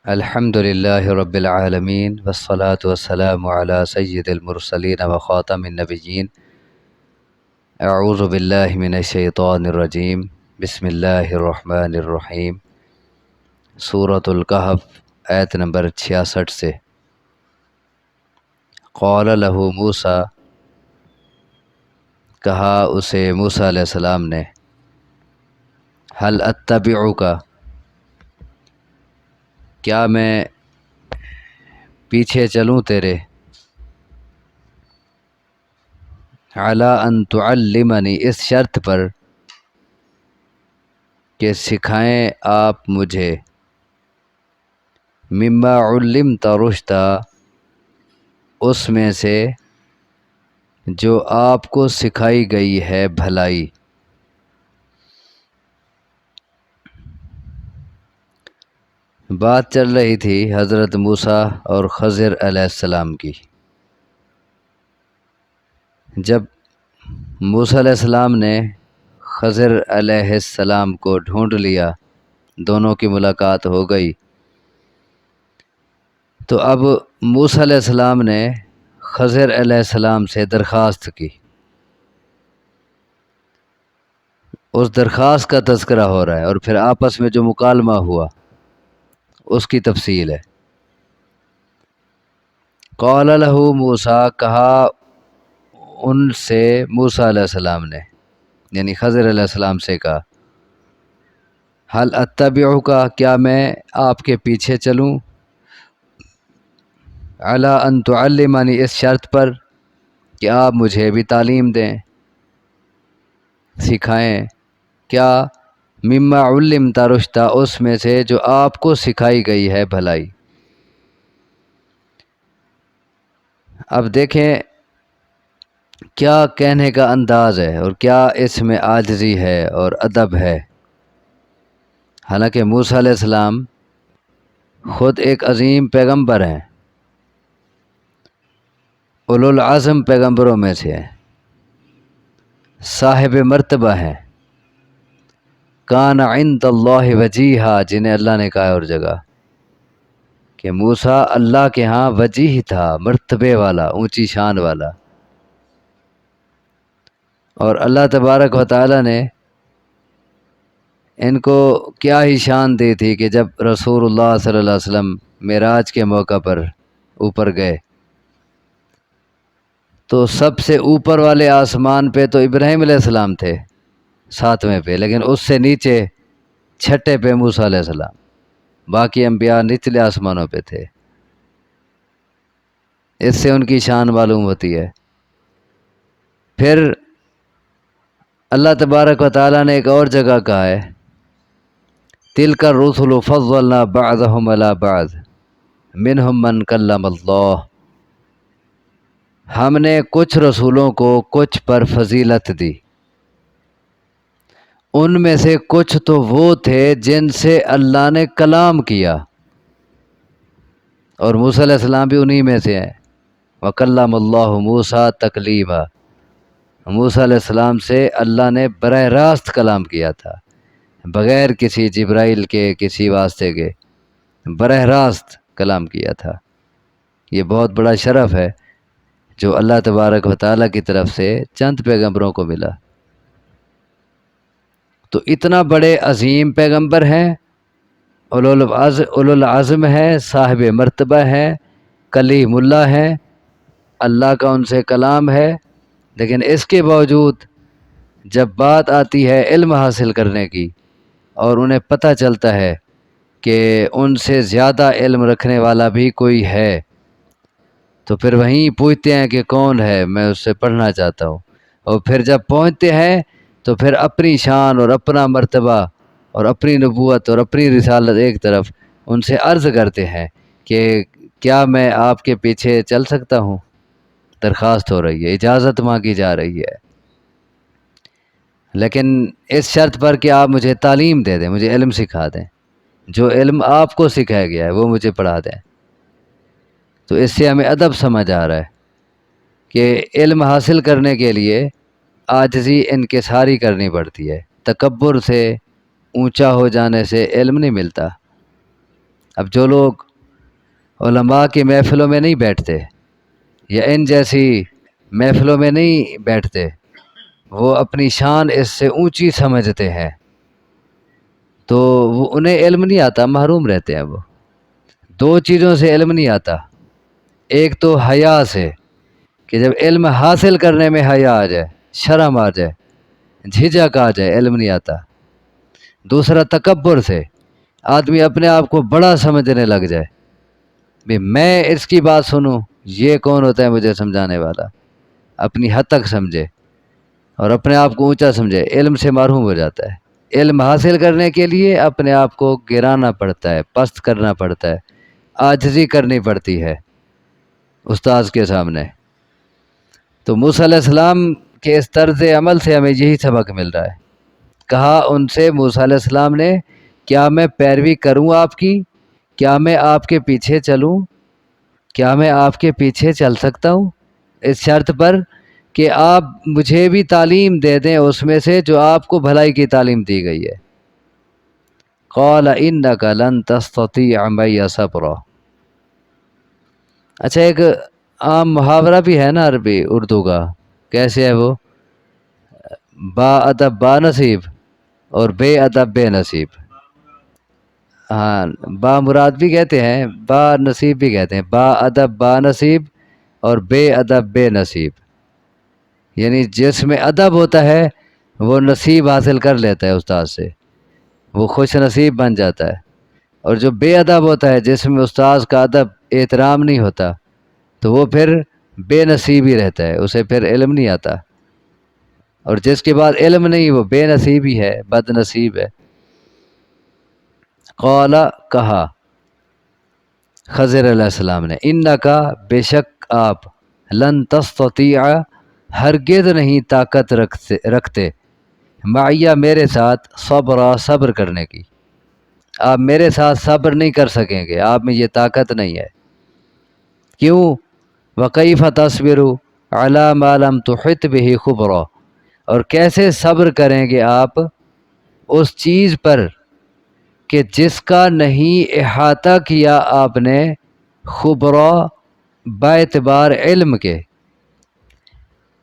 الحمد للہ رب العالمین والصلاة والسلام علی سید المرسلین وخاتم النبیین اعوذ باللہ من الشیطان الرجیم بسم اللہ الرحمن الرحیم سورۃ الکہف آیت نمبر 66 سے قال لہ موسیٰ، کہا اسے موسیٰ علیہ السلام نے، هل اتبعک، کیا میں پیچھے چلوں تیرے، علی ان تعلمنی، اس شرط پر کہ سکھائیں آپ مجھے، مما علمت رشدا، اس میں سے جو آپ کو سکھائی گئی ہے بھلائی۔ بات چل رہی تھی حضرت موسیٰ اور خضر علیہ السلام کی۔ جب موسیٰ علیہ السلام نے خضر علیہ السلام کو ڈھونڈ لیا، دونوں کی ملاقات ہو گئی، تو اب موسیٰ علیہ السلام نے خضر علیہ السلام سے درخواست کی۔ اس درخواست کا تذکرہ ہو رہا ہے، اور پھر آپس میں جو مکالمہ ہوا اس کی تفصیل ہے۔ قال لہ موسیٰ، کہا ان سے موسیٰ علیہ السلام نے، یعنی خضر علیہ السلام سے کہا، هل اتبعک، کیا میں آپ کے پیچھے چلوں، علی ان تعلمنی، اس شرط پر کہ آپ مجھے بھی تعلیم دیں، سکھائیں، کیا، مما علمت رشدا، اس میں سے جو آپ کو سکھائی گئی ہے بھلائی۔ اب دیکھیں کیا کہنے کا انداز ہے اور کیا اس میں عاجزی ہے اور ادب ہے۔ حالانکہ موسیٰ علیہ السلام خود ایک عظیم پیغمبر ہیں، اولو العزم پیغمبروں میں سے ہیں، صاحب مرتبہ ہیں، کان عند اللہ وجیہا، جنہیں اللہ نے کہا اور جگہ کہ موسیٰ اللہ کے ہاں وجیہ تھا، مرتبے والا، اونچی شان والا۔ اور اللہ تبارک و تعالی نے ان کو کیا ہی شان دی تھی کہ جب رسول اللہ صلی اللہ علیہ وسلم معراج کے موقع پر اوپر گئے تو سب سے اوپر والے آسمان پہ تو ابراہیم علیہ السلام تھے، 7ویں پہ، لیکن اس سے نیچے 6 پہ موسیٰ علیہ السلام، باقی انبیاء نچلے آسمانوں پہ تھے۔ اس سے ان کی شان معلوم ہوتی ہے۔ پھر اللہ تبارک و تعالیٰ نے ایک اور جگہ کہا ہے، تِلْكَ الرُّسُلُ فَضَّلْنَا بَعْضَهُمْ عَلَىٰ بَعْضٍ مِّنْهُمْ مَنْ كَلَّمَ اللَّهُ، ہم نے کچھ رسولوں کو کچھ پر فضیلت دی، ان میں سے کچھ تو وہ تھے جن سے اللہ نے کلام کیا، اور موسیٰ علیہ السلام بھی انہی میں سے ہیں۔ وَكَلَّمَ اللَّهُ مُوسَىٰ تَكْلِيمًا، موسیٰ علیہ السلام سے اللہ نے براہ راست کلام کیا تھا، بغیر کسی جبرائیل کے، کسی واسطے کے، براہ راست کلام کیا تھا۔ یہ بہت بڑا شرف ہے جو اللہ تبارک و تعالیٰ کی طرف سے چند پیغمبروں کو ملا۔ تو اتنا بڑے عظیم پیغمبر ہیں، اولو العزم ہے، صاحب مرتبہ ہے، کلیم اللہ ہے، اللہ کا ان سے کلام ہے، لیکن اس کے باوجود جب بات آتی ہے علم حاصل کرنے کی اور انہیں پتہ چلتا ہے کہ ان سے زیادہ علم رکھنے والا بھی کوئی ہے، تو پھر وہیں پوچھتے ہیں کہ کون ہے، میں اس سے پڑھنا چاہتا ہوں۔ اور پھر جب پہنچتے ہیں تو پھر اپنی شان اور اپنا مرتبہ اور اپنی نبوت اور اپنی رسالت ایک طرف ان سے عرض کرتے ہیں کہ کیا میں آپ کے پیچھے چل سکتا ہوں۔ درخواست ہو رہی ہے، اجازت مانگی جا رہی ہے، لیکن اس شرط پر کہ آپ مجھے تعلیم دے دیں، مجھے علم سکھا دیں، جو علم آپ کو سکھایا گیا ہے وہ مجھے پڑھا دیں۔ تو اس سے ہمیں ادب سمجھ آ رہا ہے کہ علم حاصل کرنے کے لیے عاجزی انکساری کرنی پڑتی ہے، تکبر سے، اونچا ہو جانے سے علم نہیں ملتا۔ اب جو لوگ علماء کی محفلوں میں نہیں بیٹھتے یا ان جیسی محفلوں میں نہیں بیٹھتے، وہ اپنی شان اس سے اونچی سمجھتے ہیں، تو وہ انہیں علم نہیں آتا، محروم رہتے ہیں۔ وہ دو چیزوں سے علم نہیں آتا، ایک تو حیا سے کہ جب علم حاصل کرنے میں حیا آ جائے، شرم آ جائے، جھجک آ جائے، علم نہیں آتا۔ دوسرا تکبر سے، آدمی اپنے آپ کو بڑا سمجھنے لگ جائے، بھی میں اس کی بات سنوں، یہ کون ہوتا ہے مجھے سمجھانے والا، اپنی حد تک سمجھے اور اپنے آپ کو اونچا سمجھے، علم سے محروم ہو جاتا ہے۔ علم حاصل کرنے کے لیے اپنے آپ کو گرانا پڑتا ہے، پست کرنا پڑتا ہے، عاجزی کرنی پڑتی ہے استاذ کے سامنے۔ تو موسیٰ علیہ السلام کے اس طرز عمل سے ہمیں یہی سبق مل رہا ہے۔ کہا ان سے موسیٰ علیہ السلام نے، کیا میں پیروی کروں آپ کی؟ کیا میں آپ کے پیچھے چلوں؟ کیا میں آپ کے پیچھے چل سکتا ہوں؟ اس شرط پر کہ آپ مجھے بھی تعلیم دے دیں اس میں سے جو آپ کو بھلائی کی تعلیم دی گئی ہے۔ قال انک لن تستطیع معی صبرا۔ اچھا، ایک عام محاورہ بھی ہے نا عربی اردو کا، کیسے ہے وہ؟ با ادب با نصیب اور بے ادب بے نصیب۔ ہاں، با مراد بھی کہتے ہیں، با نصیب بھی کہتے ہیں، با ادب با نصیب اور بے ادب بے نصیب، یعنی جس میں ادب ہوتا ہے وہ نصیب حاصل کر لیتا ہے استاد سے، وہ خوش نصیب بن جاتا ہے، اور جو بے ادب ہوتا ہے، جس میں استاد کا ادب احترام نہیں ہوتا، تو وہ پھر بے نصیب ہی رہتا ہے، اسے پھر علم نہیں آتا، اور جس کے بعد علم نہیں وہ بے نصیب ہی ہے، بد نصیب ہے۔ قال، کہا خضر علیہ السلام نے، انکا بے شک آپ، لن تستطیع ہرگز نہیں طاقت رکھتے، معیہ میرے ساتھ، صبر کرنے کی، آپ میرے ساتھ صبر نہیں کر سکیں گے، آپ میں یہ طاقت نہیں ہے۔ کیوں؟ وَكَيْفَ تَصْبِرُ عَلَى مَا لَمْ تُحِطْ بِهِ خُبْرًا، اور کیسے صبر کریں گے آپ اس چیز پر کہ جس کا نہیں احاطہ کیا آپ نے، خبرا باعتبار علم کے،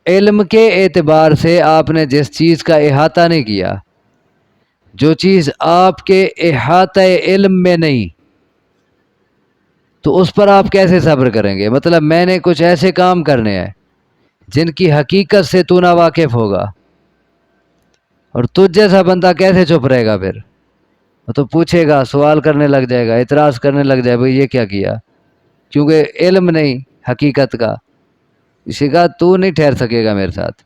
علم کے اعتبار سے آپ نے جس چیز کا احاطہ نہیں کیا، جو چیز آپ کے احاطہ علم میں نہیں، تو اس پر آپ کیسے صبر کریں گے؟ مطلب میں نے کچھ ایسے کام کرنے ہیں جن کی حقیقت سے تو نہ واقف ہوگا، اور تجھ جیسا بندہ کیسے چپ رہے گا؟ پھر وہ تو پوچھے گا، سوال کرنے لگ جائے گا، اعتراض کرنے لگ جائے گا، بھئی یہ کیا کیا؟ کیونکہ علم نہیں حقیقت کا، اسی کا تو نہیں ٹھہر سکے گا میرے ساتھ۔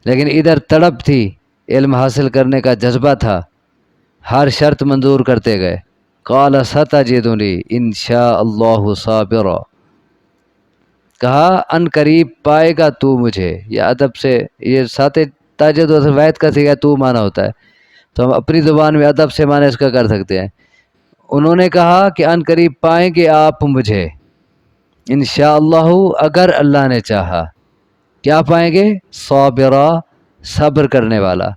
لیکن ادھر تڑپ تھی، علم حاصل کرنے کا جذبہ تھا، ہر شرط منظور کرتے گئے۔ قال ستجدنی ان شاء اللہ صابرا، کہا ان قریب پائے گا تو مجھے، یہ ادب سے، یہ تجد و وید کا سیغہ تو مانا ہوتا ہے، تو ہم اپنی زبان میں ادب سے معنی اس کا کر سکتے ہیں۔ انہوں نے کہا کہ ان قریب پائیں گے آپ مجھے، انشاءاللہ اگر اللہ نے چاہا، کیا پائیں گے؟ صابرا، صبر کرنے والا،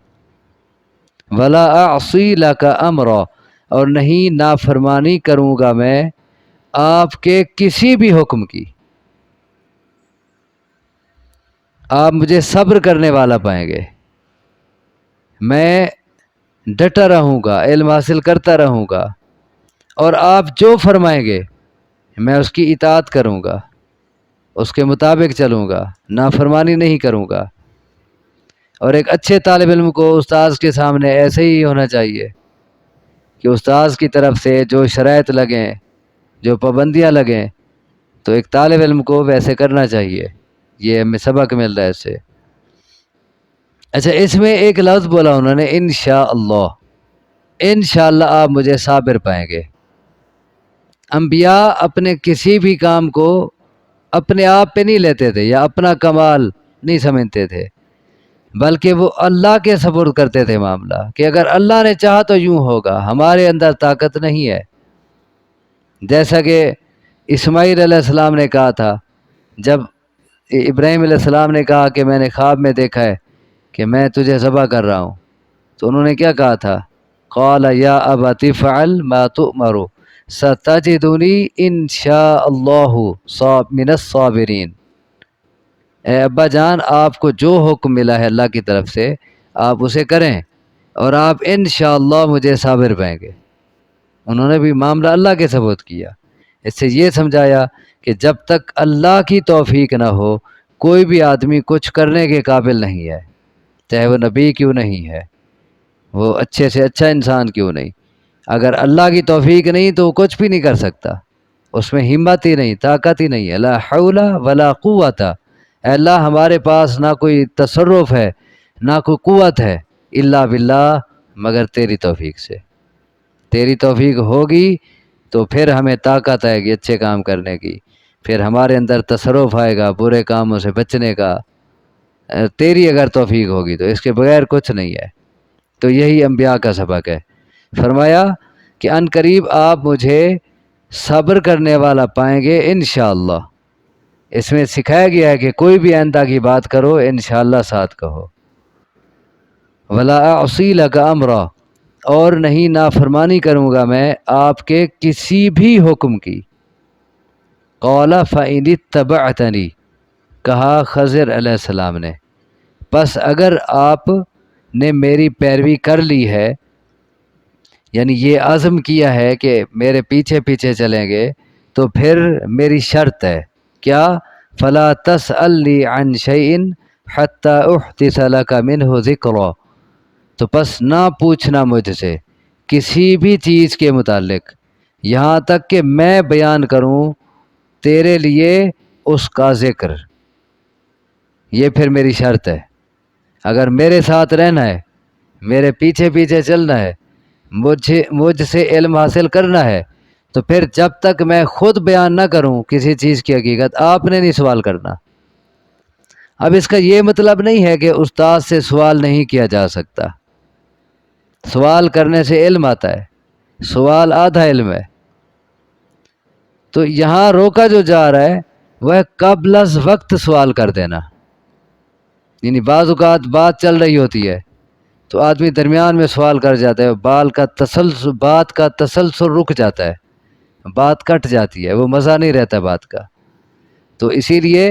ولا اعصی لک امرا، اور نہیں نافرمانی کروں گا میں آپ کے کسی بھی حکم کی، آپ مجھے صبر کرنے والا پائیں گے، میں ڈٹا رہوں گا، علم حاصل کرتا رہوں گا، اور آپ جو فرمائیں گے میں اس کی اطاعت کروں گا، اس کے مطابق چلوں گا، نافرمانی نہیں کروں گا۔ اور ایک اچھے طالب علم کو استاذ کے سامنے ایسے ہی ہونا چاہیے کہ استاذ کی طرف سے جو شرائط لگیں، جو پابندیاں لگیں، تو ایک طالب علم کو ویسے کرنا چاہیے۔ یہ ہمیں سبق مل رہا ہے اس سے۔ اچھا، اس میں ایک لفظ بولا انہوں نے، انشاءاللہ، انشاءاللہ آپ مجھے صابر پائیں گے۔ انبیاء اپنے کسی بھی کام کو اپنے آپ پہ نہیں لیتے تھے یا اپنا کمال نہیں سمجھتے تھے، بلکہ وہ اللہ کے سپرد کرتے تھے معاملہ، کہ اگر اللہ نے چاہا تو یوں ہوگا، ہمارے اندر طاقت نہیں ہے۔ جیسا کہ اسماعیل علیہ السلام نے کہا تھا، جب ابراہیم علیہ السلام نے کہا کہ میں نے خواب میں دیکھا ہے کہ میں تجھے ذبح کر رہا ہوں، تو انہوں نے کیا کہا تھا؟ قال یا ابت افعل ما تؤمر، ستجدنی انشاء اللہ من الصابرین۔ اے ابا جان، آپ کو جو حکم ملا ہے اللہ کی طرف سے آپ اسے کریں اور آپ انشاءاللہ مجھے صابر پائیں گے۔ انہوں نے بھی معاملہ اللہ کے سپرد کیا۔ اس سے یہ سمجھایا کہ جب تک اللہ کی توفیق نہ ہو کوئی بھی آدمی کچھ کرنے کے قابل نہیں ہے، چاہے وہ نبی کیوں نہیں ہے، وہ اچھے سے اچھا انسان کیوں نہیں۔ اگر اللہ کی توفیق نہیں تو وہ کچھ بھی نہیں کر سکتا، اس میں ہمت ہی نہیں، طاقت ہی نہیں ہے۔ لا حول ولا قوت، اے اللہ ہمارے پاس نہ کوئی تصرف ہے نہ کوئی قوت ہے الا باللہ، مگر تیری توفیق سے۔ تیری توفیق ہوگی تو پھر ہمیں طاقت آئے گی اچھے کام کرنے کی، پھر ہمارے اندر تصرف آئے گا برے کاموں سے بچنے کا۔ تیری اگر توفیق ہوگی تو، اس کے بغیر کچھ نہیں ہے۔ تو یہی انبیاء کا سبق ہے۔ فرمایا کہ ان قریب آپ مجھے صبر کرنے والا پائیں گے انشاءاللہ۔ اس میں سکھایا گیا ہے کہ کوئی بھی آئندہ کی بات کرو انشاءاللہ ساتھ کہو۔ ولا اعصی لک امرا، اور نہیں نافرمانی کروں گا میں آپ کے کسی بھی حکم کی۔ قال فإن اتبعتنی، کہا خضر علیہ السلام نے، بس اگر آپ نے میری پیروی کر لی ہے، یعنی یہ عزم کیا ہے کہ میرے پیچھے پیچھے چلیں گے، تو پھر میری شرط ہے کیا؟ فلا تسألنی عن شیء حتی احدث لک منہ ذکرا، تو بس نہ پوچھنا مجھ سے کسی بھی چیز کے متعلق یہاں تک کہ میں بیان کروں تیرے لیے اس کا ذکر۔ یہ پھر میری شرط ہے، اگر میرے ساتھ رہنا ہے، میرے پیچھے پیچھے چلنا ہے، مجھ سے علم حاصل کرنا ہے، تو پھر جب تک میں خود بیان نہ کروں کسی چیز کی حقیقت، آپ نے نہیں سوال کرنا۔ اب اس کا یہ مطلب نہیں ہے کہ استاد سے سوال نہیں کیا جا سکتا، سوال کرنے سے علم آتا ہے، سوال آدھا علم ہے۔ تو یہاں روکا جو جا رہا ہے وہ قبل از وقت سوال کر دینا، یعنی بعض اوقات بات چل رہی ہوتی ہے تو آدمی درمیان میں سوال کر جاتا ہے، بات کا تسلسل رک جاتا ہے، بات کٹ جاتی ہے، وہ مزہ نہیں رہتا بات کا۔ تو اسی لیے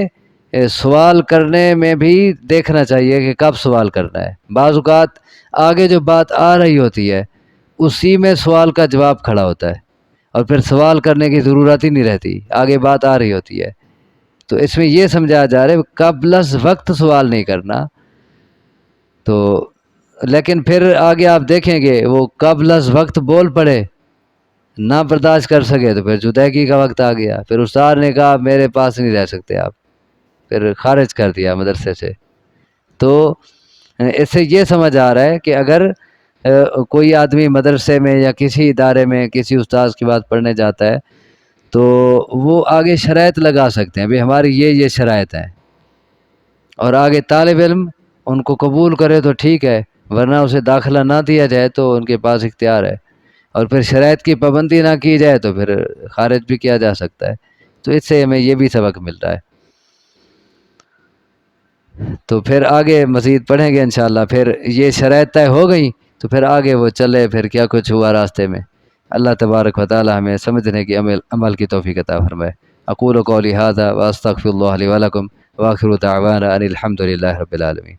سوال کرنے میں بھی دیکھنا چاہیے کہ کب سوال کرنا ہے۔ بعض اوقات آگے جو بات آ رہی ہوتی ہے اسی میں سوال کا جواب کھڑا ہوتا ہے اور پھر سوال کرنے کی ضرورت ہی نہیں رہتی، آگے بات آ رہی ہوتی ہے۔ تو اس میں یہ سمجھایا جا رہا ہے قبل از وقت سوال نہیں کرنا۔ تو لیکن پھر آگے آپ دیکھیں گے وہ قبل از وقت بول پڑے، نہ برداشت کر سکے تو پھر جدائیگی کا وقت آ گیا، پھر استاد نے کہا میرے پاس نہیں رہ سکتے آپ، پھر خارج کر دیا مدرسے سے۔ تو اس سے یہ سمجھ آ رہا ہے کہ اگر کوئی آدمی مدرسے میں یا کسی ادارے میں کسی استاد کی بات پڑھنے جاتا ہے تو وہ آگے شرائط لگا سکتے ہیں، بھئی ہماری یہ شرائط ہیں، اور آگے طالب علم ان کو قبول کرے تو ٹھیک ہے، ورنہ اسے داخلہ نہ دیا جائے تو ان کے پاس اختیار ہے، اور پھر شرائط کی پابندی نہ کی جائے تو پھر خارج بھی کیا جا سکتا ہے۔ تو اس سے ہمیں یہ بھی سبق مل رہا ہے۔ تو پھر آگے مزید پڑھیں گے انشاءاللہ۔ پھر یہ شرائط طے ہو گئیں تو پھر آگے وہ چلے، پھر کیا کچھ ہوا راستے میں۔ اللہ تبارک و تعالی ہمیں سمجھنے کی عمل کی توفیق عطا فرمائے۔ اقول قولی ھذا واستغفر اللہ لی ولکم وآخر دعوانا ان الحمد للہ رب العالمین۔